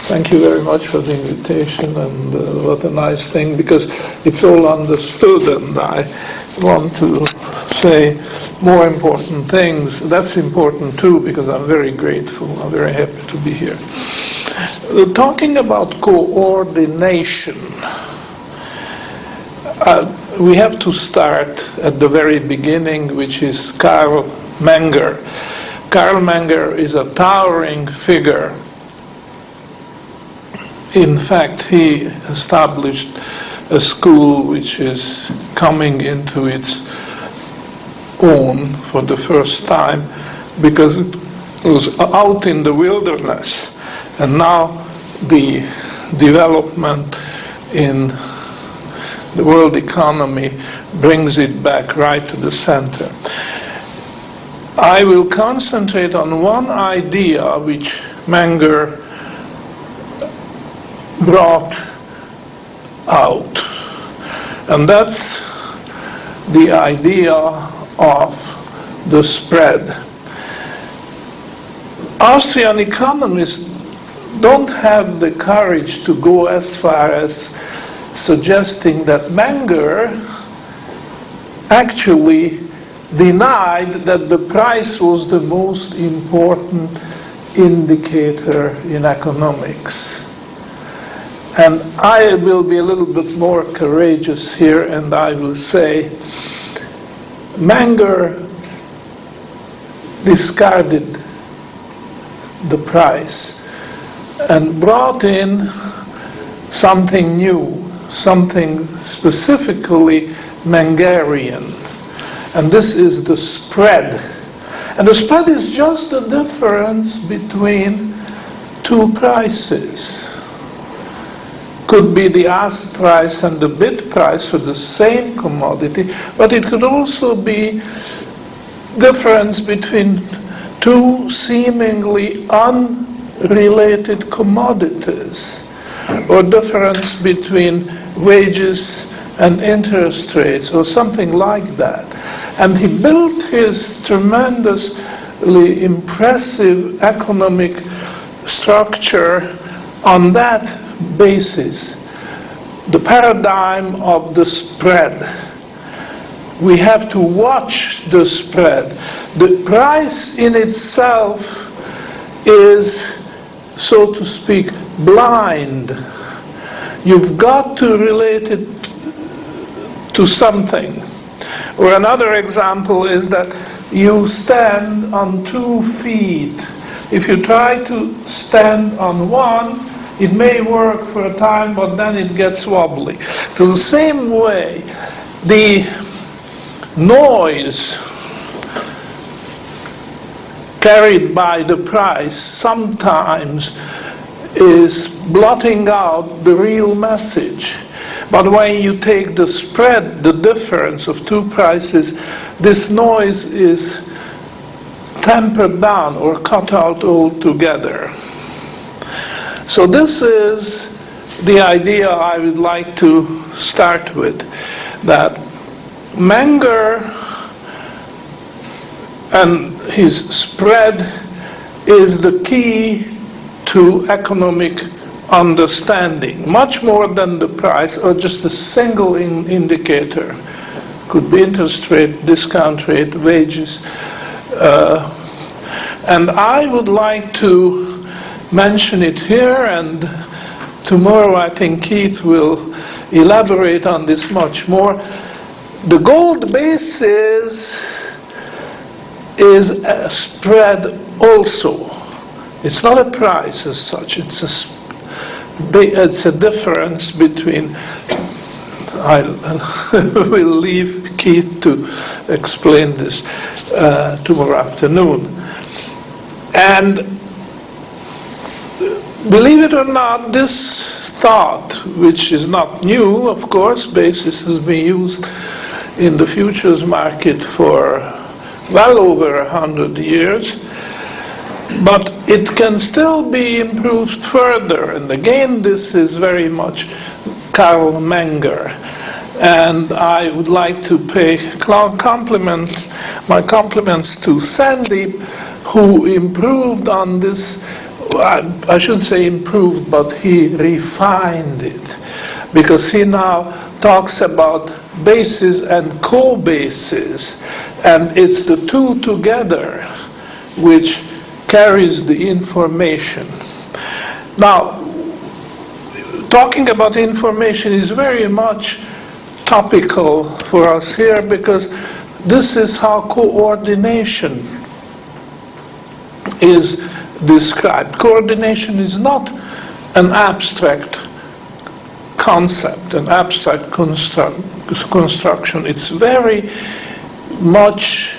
Thank you very much for the invitation, and what a nice thing, because it's all understood, and I want to say more important things. That's important too, because I'm very grateful. I'm very happy to be here. Talking about coordination, we have to start at the very beginning, which is Carl Menger. Carl Menger is a towering figure. In fact, he established a school which is coming into its own for the first time, because it was out in the wilderness, and now the development in the world economy brings it back right to the center. I will concentrate on one idea which Menger brought out, and that's the idea of the spread. Austrian economists don't have the courage to go as far as suggesting that Menger actually denied that the price was the most important indicator in economics. And I will be a little bit more courageous here, and I will say Menger discarded the price and brought in something new, something specifically Mengerian. And this is the spread. And the spread is just the difference between two prices. Could be the ask price and the bid price for the same commodity, but it could also be difference between two seemingly unrelated commodities, or difference between wages and interest rates, or something like that. And he built his tremendously impressive economic structure on that basis, the paradigm of the spread. We have to watch the spread. The price in itself is, so to speak, blind. You've got to relate it to something. Or another example is that you stand on 2 feet. If you try to stand on one, it may work for a time, but then it gets wobbly. So the same way, the noise carried by the price sometimes is blotting out the real message. But when you take the spread, the difference of two prices, this noise is tempered down or cut out altogether. So this is the idea I would like to start with, that Menger and his spread is the key to economic understanding, much more than the price or just a single indicator. Could be interest rate, discount rate, wages. And I would like to mention it here, and tomorrow I think Keith will elaborate on this much more. The gold basis is a spread also. It's not a price as such, it's a difference between, I will leave Keith to explain this tomorrow afternoon. And believe it or not, this thought, which is not new, of course, basis has been used in the futures market for well over 100 years, but it can still be improved further. And again, this is very much Carl Menger. And I would like to pay my compliments to Sandy, who improved on this I shouldn't say improved, but he refined it, because he now talks about bases and co-bases, and it's the two together which carries the information. Now, talking about information is very much topical for us here, because this is how coordination is described. Coordination is not an abstract concept, an abstract construction. It's very much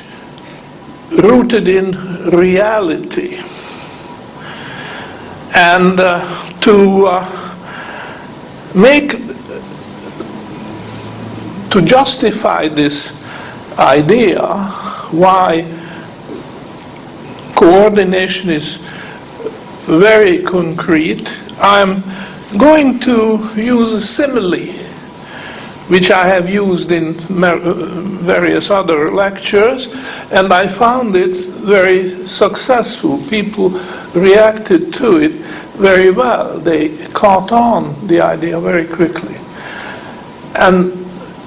rooted in reality. And to justify this idea, why coordination is very concrete, I'm going to use a simile, which I have used in various other lectures, and I found it very successful. People reacted to it very well. They caught on the idea very quickly. And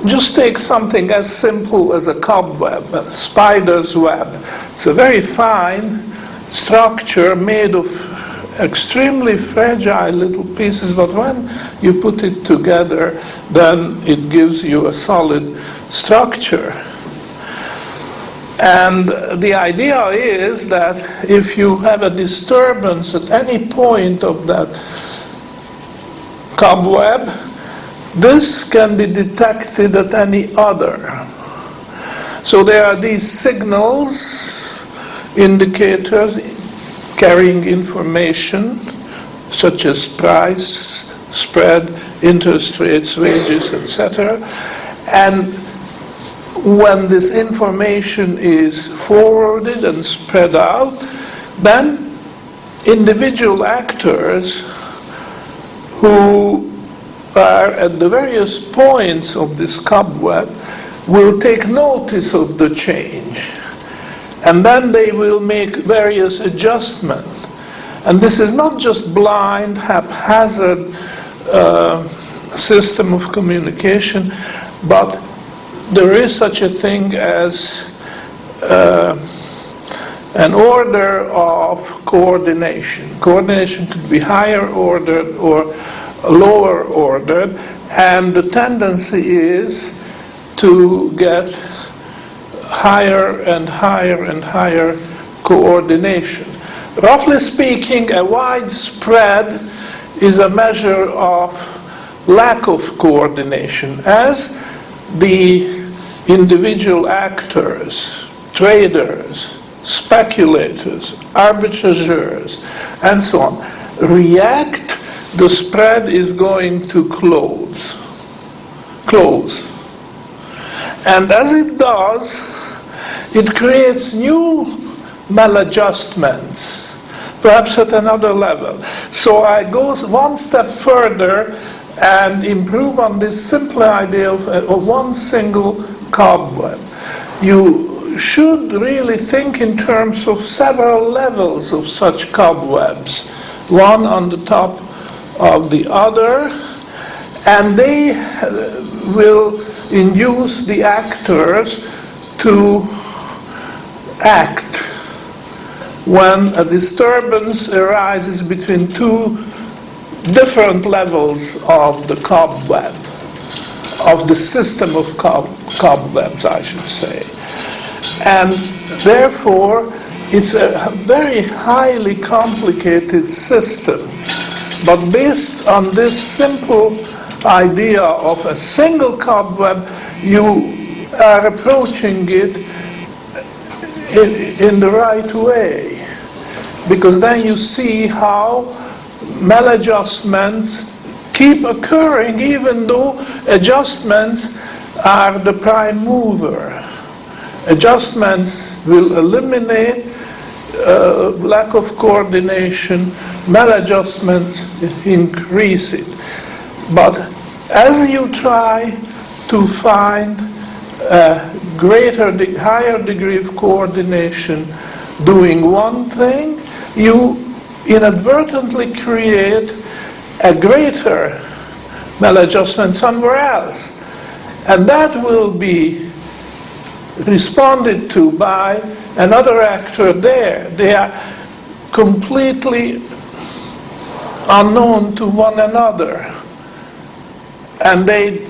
just take something as simple as a cobweb, a spider's web. It's a very fine structure made of extremely fragile little pieces, but when you put it together, then it gives you a solid structure. And the idea is that if you have a disturbance at any point of that cobweb, this can be detected at any other. So there are these signals, indicators, carrying information, such as price, spread, interest rates, wages, etc. And when this information is forwarded and spread out, then individual actors who are at the various points of this cobweb will take notice of the change. And then they will make various adjustments. And this is not just blind, haphazard system of communication, but there is such a thing as an order of coordination. Coordination could be higher ordered or lower ordered, and the tendency is to get higher and higher and higher coordination. Roughly speaking, a wide spread is a measure of lack of coordination, as the individual actors, traders, speculators, arbitrageurs, and so on, react, the spread is going to close. And as it does, it creates new maladjustments, perhaps at another level. So I go one step further and improve on this simple idea of one single cobweb. You should really think in terms of several levels of such cobwebs, one on the top of the other, and they will induce the actors to act when a disturbance arises between two different levels of the cobweb, of the system of cobwebs, I should say. And therefore, it's a very highly complicated system. But based on this simple idea of a single cobweb, you are approaching it in the right way. Because then you see how maladjustments keep occurring even though adjustments are the prime mover. Adjustments will eliminate lack of coordination, maladjustments increase it. But as you try to find a higher degree of coordination doing one thing, you inadvertently create a greater maladjustment somewhere else. And that will be responded to by another actor there. They are completely unknown to one another. And they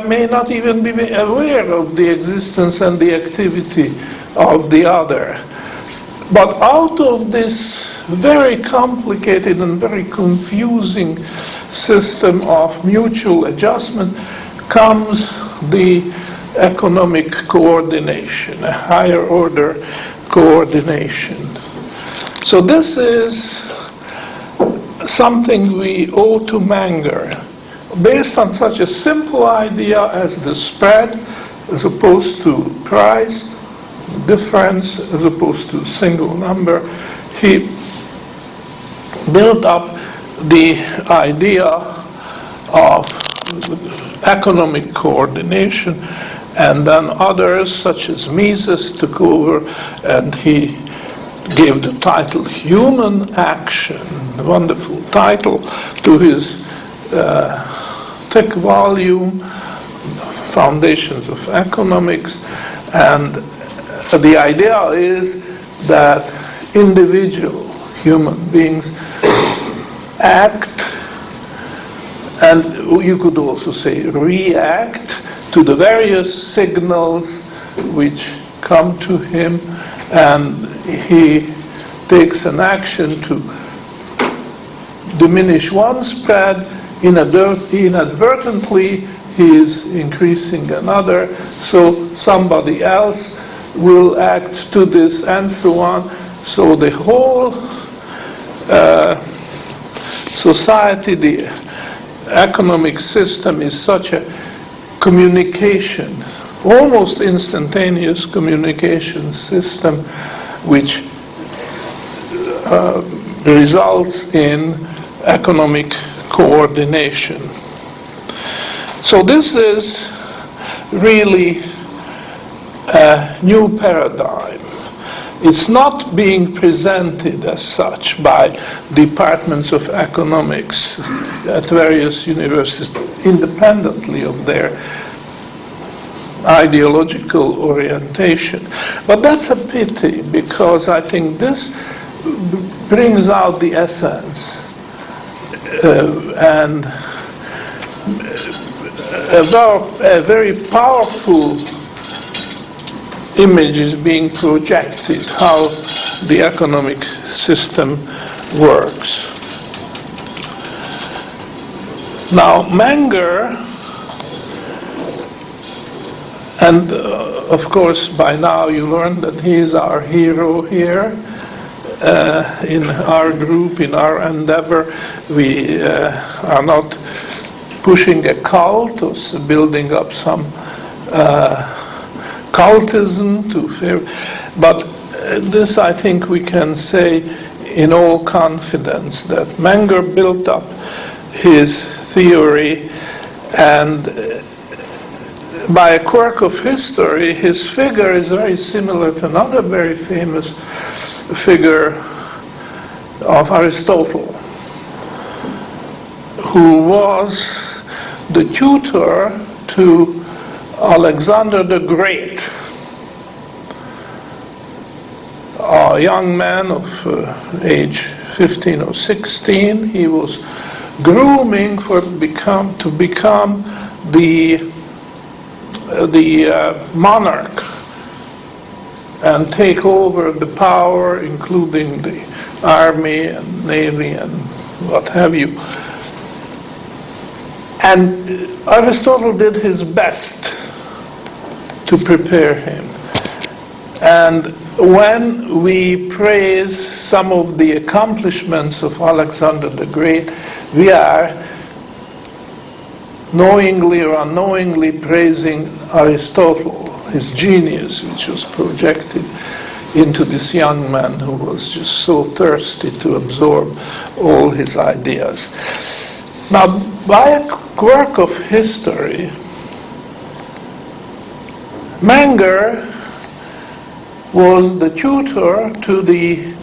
may not even be aware of the existence and the activity of the other. But out of this very complicated and very confusing system of mutual adjustment comes the economic coordination, a higher order coordination. So this is something we owe to Menger, based on such a simple idea as the spread as opposed to price, difference as opposed to single number. He built up the idea of economic coordination, and then others such as Mises took over, and he gave the title Human Action, a wonderful title, to his thick volume, Foundations of Economics. And the idea is that individual human beings act, and you could also say react, to the various signals which come to him, and he takes an action to diminish one spread. Inadvertently he is increasing another, so somebody else will act to this, and so on. So the whole society, the economic system, is such a communication, almost instantaneous communication system, which results in economic coordination. So this is really a new paradigm. It's not being presented as such by departments of economics at various universities independently of their ideological orientation. But that's a pity, because I think this brings out the essence and a very powerful image is being projected, how the economic system works. Now, Menger, and of course by now you learned that he is our hero here in our group, in our endeavor. We are not pushing a cult or building up some cultism to fear, but this I think we can say in all confidence, that Menger built up his theory, and by a quirk of history, his figure is very similar to another very famous figure of Aristotle, who was the tutor to Alexander the Great, a young man of age 15 or 16. He was grooming to become the monarch and take over the power, including the army and navy and what have you. And Aristotle did his best to prepare him. And when we praise some of the accomplishments of Alexander the Great, we are knowingly or unknowingly praising Aristotle, his genius, which was projected into this young man who was just so thirsty to absorb all his ideas. Now, by a quirk of history, Menger was the tutor to the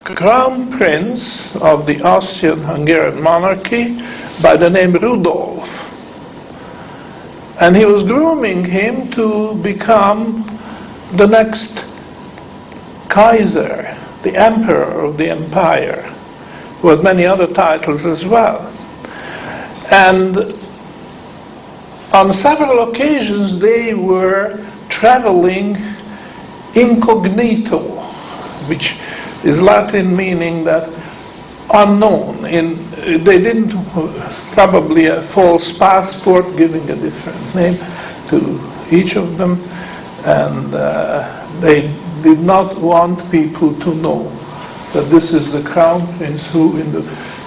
crown prince of the Austrian-Hungarian monarchy by the name Rudolf. And he was grooming him to become the next Kaiser, the emperor of the empire, with many other titles as well. And on several occasions they were traveling incognito, which is Latin meaning that unknown. They didn't probably a false passport giving a different name to each of them, and they did not want people to know that this is the crown prince who, in the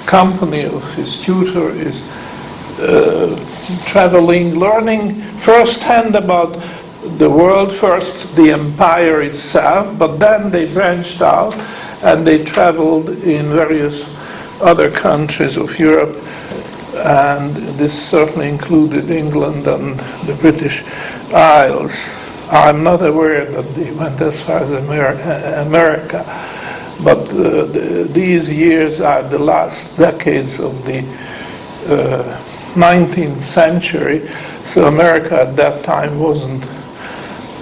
company of his tutor, is traveling, learning firsthand about the world, first the empire itself, but then they branched out and they traveled in various other countries of Europe, and this certainly included England and the British Isles. I'm not aware that they went as far as America, but these years are the last decades of the 19th century, so America at that time wasn't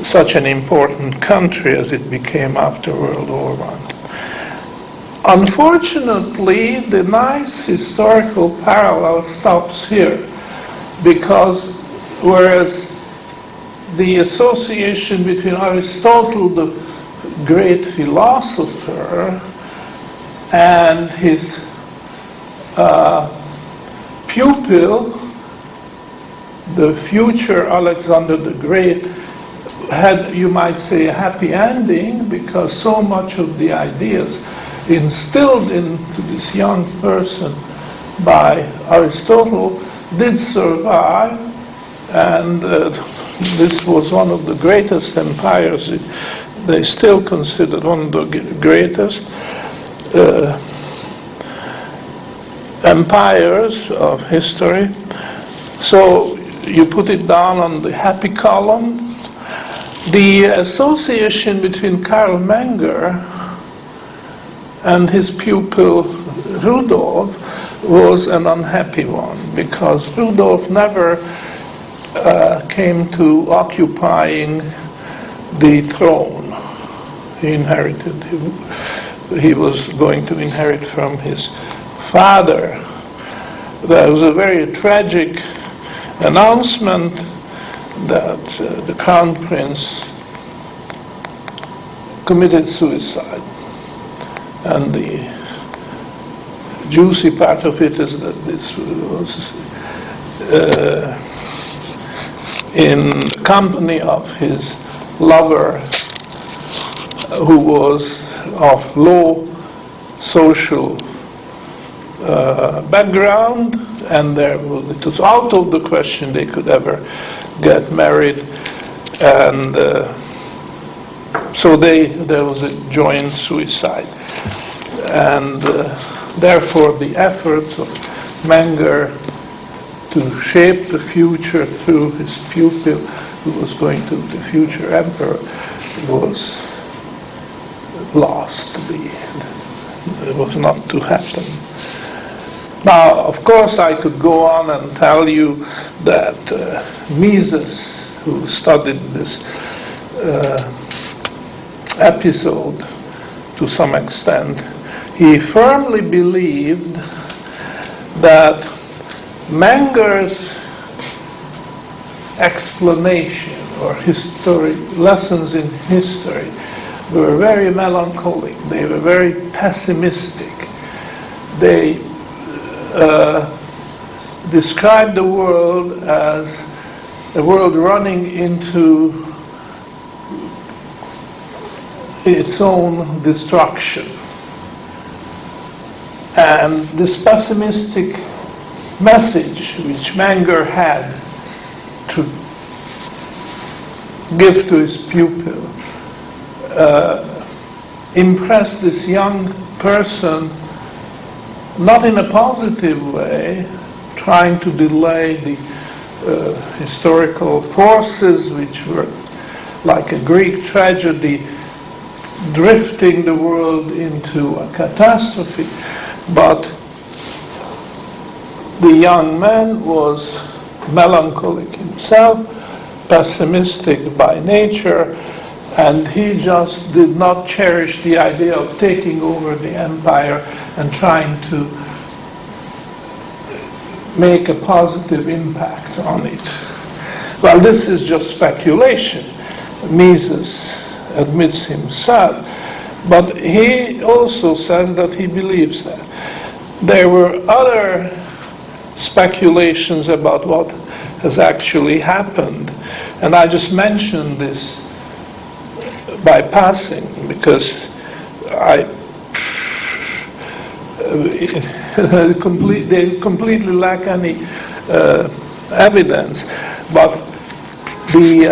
such an important country as it became after World War I. Unfortunately, the nice historical parallel stops here, because whereas the association between Aristotle, the great philosopher, and his pupil, the future Alexander the Great, had, you might say, a happy ending, because so much of the ideas instilled into this young person by Aristotle did survive, and this was one of the greatest empires. They still considered one of the greatest empires of history. So you put it down on the happy column. The association between Karl Menger and his pupil Rudolf was an unhappy one, because Rudolf never came to occupying the throne he inherited. He was going to inherit from his father. There was a very tragic announcement that the crown prince committed suicide. And the juicy part of it is that this was in company of his lover, who was of low social background, and it was out of the question they could ever get married, and so there was a joint suicide. And therefore the efforts of Menger to shape the future through his pupil, who was going to the future emperor, was lost. It was not to happen. Now, of course, I could go on and tell you that Mises, who studied this episode to some extent, he firmly believed that Menger's explanation or lessons in history were very melancholic. They were very pessimistic. They described the world as a world running into its own destruction. And this pessimistic message which Menger had to give to his pupil impressed this young person, not in a positive way, trying to delay the historical forces which were like a Greek tragedy drifting the world into a catastrophe. But the young man was melancholic himself, pessimistic by nature, and he just did not cherish the idea of taking over the empire and trying to make a positive impact on it. Well, this is just speculation. Mises admits himself, but he also says that he believes that. There were other speculations about what has actually happened, and I just mentioned this by passing because they completely lack any evidence. But the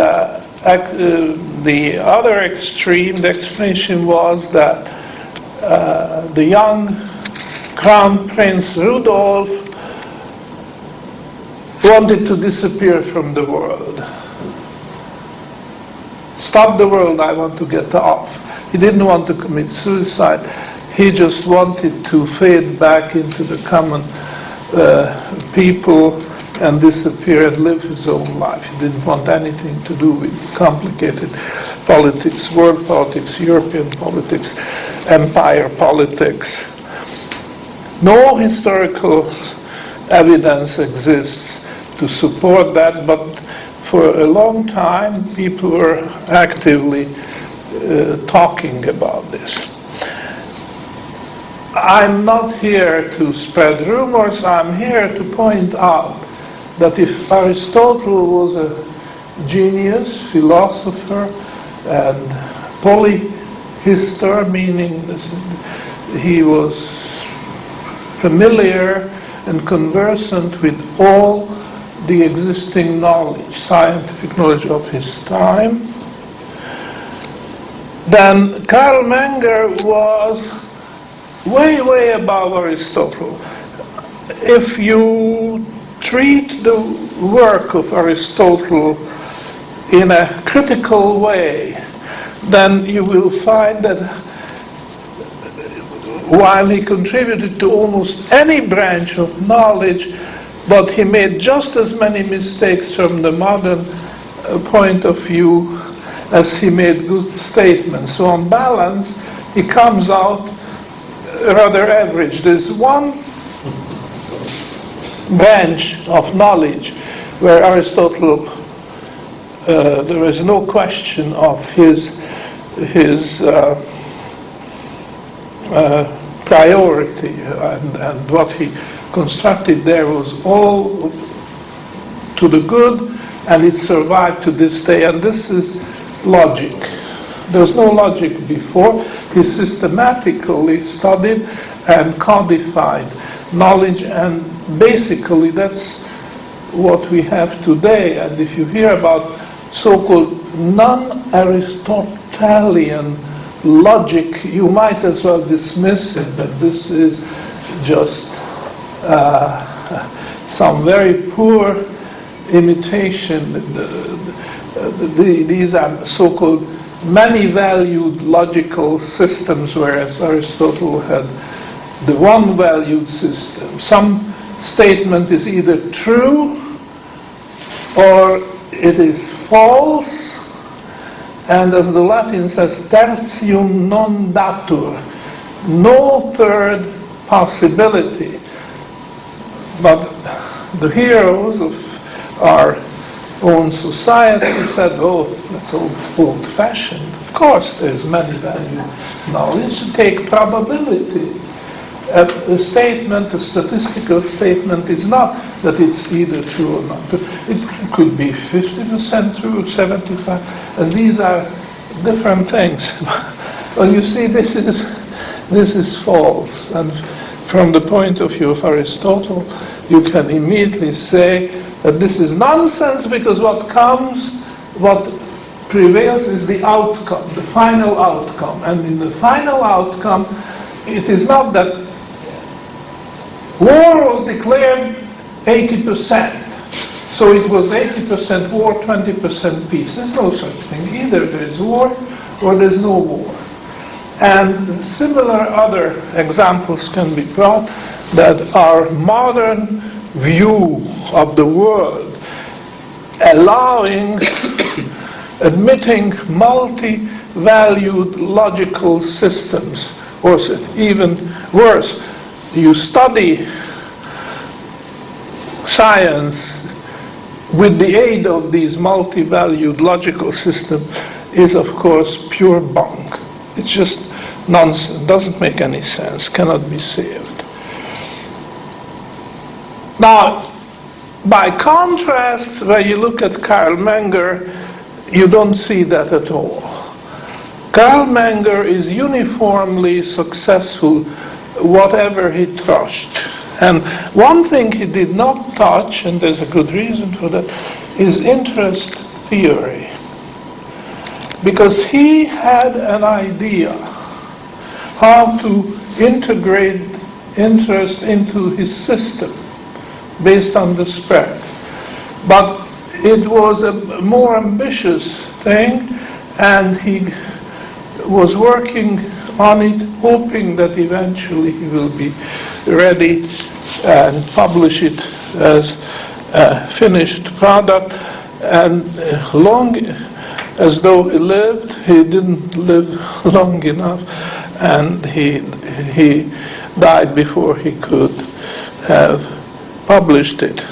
other extreme, the explanation was that the young Crown Prince Rudolf wanted to disappear from the world. Stop the world, I want to get off. He didn't want to commit suicide. He just wanted to fade back into the common people and disappear and live his own life. He didn't want anything to do with complicated politics, world politics, European politics, empire politics. No historical evidence exists to support that, but for a long time people were actively talking about this. I'm not here to spread rumors, I'm here to point out that if Aristotle was a genius, philosopher, and polyhistor, meaning he was familiar and conversant with all the existing knowledge, scientific knowledge of his time, then Karl Menger was way, way above Aristotle. If you treat the work of Aristotle in a critical way, then you will find that while he contributed to almost any branch of knowledge, but he made just as many mistakes from the modern point of view as he made good statements. So on balance, he comes out rather average. There's one branch of knowledge where Aristotle, there is no question of his priority, and what he constructed there was all to the good, and it survived to this day. And this is logic. There was no logic before. He systematically studied and codified knowledge, and basically that's what we have today. And if you hear about so-called non-Aristotelian logic, you might as well dismiss it, that this is just some very poor imitation. These are so-called many-valued logical systems, whereas Aristotle had the one-valued system. Some statement is either true or it is false, and as the Latin says, tertium non datur, no third possibility. But the heroes of our own society said, oh, that's old-fashioned. Of course, there's many-valued knowledge. Take probability. A statement, a statistical statement, is not that it's either true or not true. It could be 50% true, 75%, and these are different things. Well, you see, this is false, and from the point of view of Aristotle, you can immediately say that this is nonsense, because what prevails is the outcome, the final outcome. And in the final outcome, it is not that war was declared 80%. So it was 80% war, 20% peace. There's no such thing. Either there is war or there's no war. And similar other examples can be brought that our modern view of the world, allowing, admitting multi-valued logical systems, or even worse, you study science with the aid of these multi-valued logical systems is, of course, pure bunk. It's just nonsense, doesn't make any sense, cannot be saved. Now, by contrast, when you look at Karl Menger, you don't see that at all. Karl Menger is uniformly successful whatever he touched. And one thing he did not touch, and there's a good reason for that, is interest theory. Because he had an idea how to integrate interest into his system based on the spread. But it was a more ambitious thing, and he was working on it, hoping that eventually he will be ready and publish it as a finished product. And long as though he lived, he didn't live long enough, and he died before he could have published it.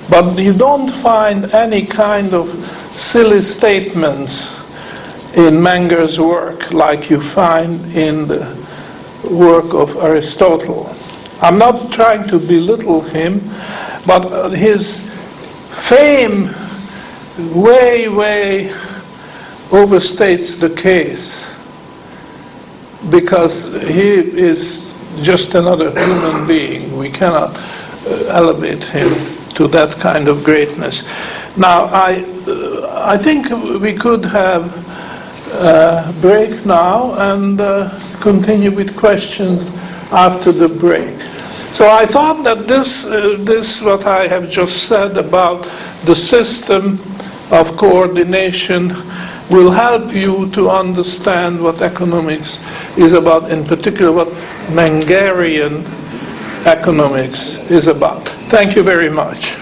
But you don't find any kind of silly statements in Menger's work like you find in the work of Aristotle. I'm not trying to belittle him, but his fame way overstates the case, because he is just another human being. We cannot elevate him to that kind of greatness. Now, I think we could have a break now and continue with questions after the break. So I thought that this what I have just said about the system of coordination will help you to understand what economics is about, in particular what Mengerian economics is about. Thank you very much.